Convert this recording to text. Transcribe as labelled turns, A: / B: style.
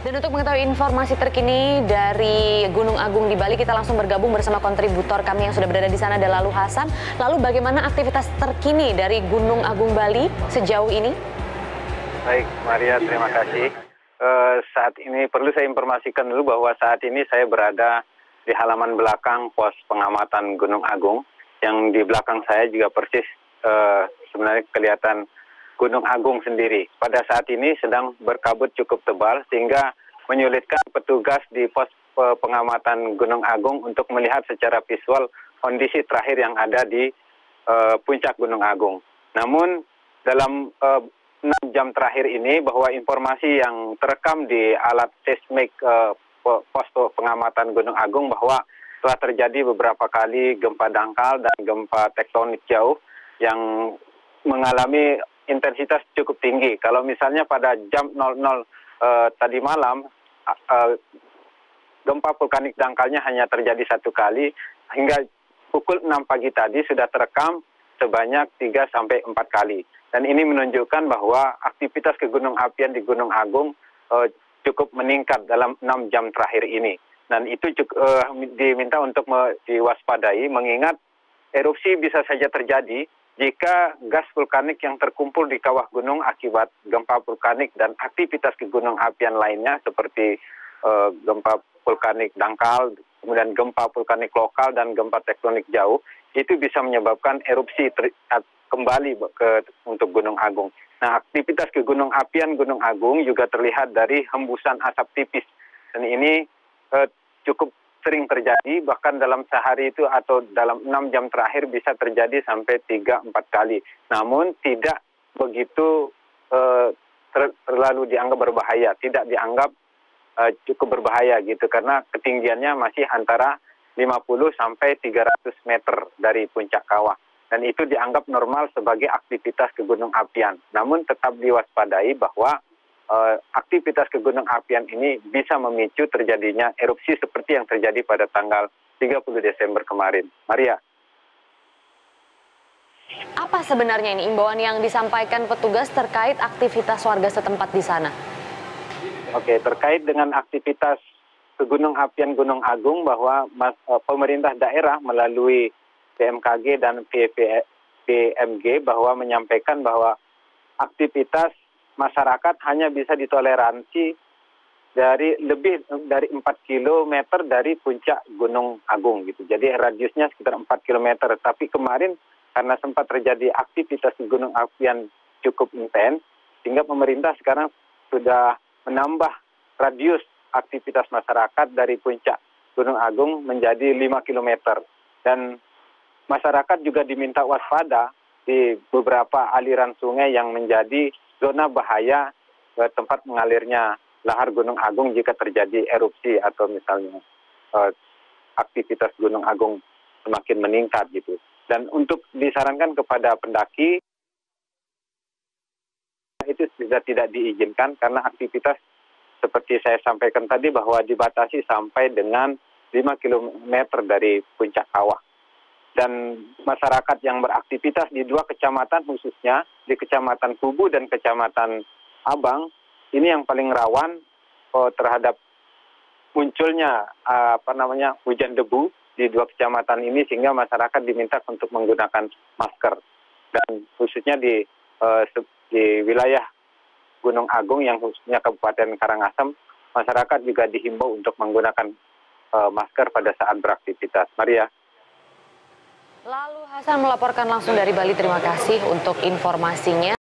A: Dan untuk mengetahui informasi terkini dari Gunung Agung di Bali, kita langsung bergabung bersama kontributor kami yang sudah berada di sana, ada Lalu Hasan. Lalu bagaimana aktivitas terkini dari Gunung Agung Bali sejauh ini?
B: Baik, Maria, terima kasih. Saat ini perlu saya informasikan dulu bahwa saat ini saya berada di halaman belakang pos pengamatan Gunung Agung. Yang di belakang saya juga persis sebenarnya kelihatan Gunung Agung sendiri. Pada saat ini sedang berkabut cukup tebal sehingga menyulitkan petugas di pos pengamatan Gunung Agung untuk melihat secara visual kondisi terakhir yang ada di puncak Gunung Agung. Namun dalam 6 jam terakhir ini bahwa informasi yang terekam di alat seismik pos pengamatan Gunung Agung bahwa telah terjadi beberapa kali gempa dangkal dan gempa tektonik jauh yang mengalami intensitas cukup tinggi. Kalau misalnya pada jam 00 tadi malam, gempa vulkanik dangkalnya hanya terjadi 1 kali, hingga pukul 6 pagi tadi sudah terekam sebanyak 3-4 kali. Dan ini menunjukkan bahwa aktivitas kegunung apian di Gunung Agung cukup meningkat dalam 6 jam terakhir ini. Dan itu diminta untuk diwaspadai, mengingat erupsi bisa saja terjadi jika gas vulkanik yang terkumpul di kawah gunung akibat gempa vulkanik dan aktivitas kegunung apian lainnya seperti gempa vulkanik dangkal, kemudian gempa vulkanik lokal dan gempa tektonik jauh, itu bisa menyebabkan erupsi kembali untuk Gunung Agung. Nah, aktivitas kegunung apian Gunung Agung juga terlihat dari hembusan asap tipis, dan ini cukup sering terjadi, bahkan dalam sehari itu atau dalam 6 jam terakhir bisa terjadi sampai 3-4 kali. Namun tidak begitu terlalu dianggap berbahaya, tidak dianggap cukup berbahaya gitu, karena ketinggiannya masih antara 50 sampai 300 meter dari puncak kawah. Dan itu dianggap normal sebagai aktivitas kegunung apian. Namun tetap diwaspadai bahwa aktivitas kegunung apian ini bisa memicu terjadinya erupsi seperti yang terjadi pada tanggal 30 Desember kemarin. Maria.
A: Apa sebenarnya ini imbauan yang disampaikan petugas terkait aktivitas warga setempat di sana?
B: Oke, terkait dengan aktivitas kegunung apian Gunung Agung, bahwa pemerintah daerah melalui BMKG dan BMG bahwa menyampaikan bahwa aktivitas masyarakat hanya bisa ditoleransi dari lebih dari 4 km dari puncak Gunung Agung gitu. Jadi radiusnya sekitar 4 km. Tapi kemarin karena sempat terjadi aktivitas di gunung apian cukup intens, sehingga pemerintah sekarang sudah menambah radius aktivitas masyarakat dari puncak Gunung Agung menjadi 5 km. Dan masyarakat juga diminta waspada di beberapa aliran sungai yang menjadi zona bahaya tempat mengalirnya lahar Gunung Agung jika terjadi erupsi atau misalnya aktivitas Gunung Agung semakin meningkat gitu. Dan untuk disarankan kepada pendaki itu sudah tidak diizinkan karena aktivitas seperti saya sampaikan tadi bahwa dibatasi sampai dengan 5 km dari puncak kawah. Dan masyarakat yang beraktivitas di 2 kecamatan khususnya, di Kecamatan Kubu dan Kecamatan Abang, ini yang paling rawan terhadap munculnya hujan debu di 2 kecamatan ini, sehingga masyarakat diminta untuk menggunakan masker. Dan khususnya di wilayah Gunung Agung yang khususnya Kabupaten Karangasem, masyarakat juga dihimbau untuk menggunakan masker pada saat beraktivitas. Maria.
A: Lalu Hasan melaporkan langsung dari Bali, terima kasih untuk informasinya.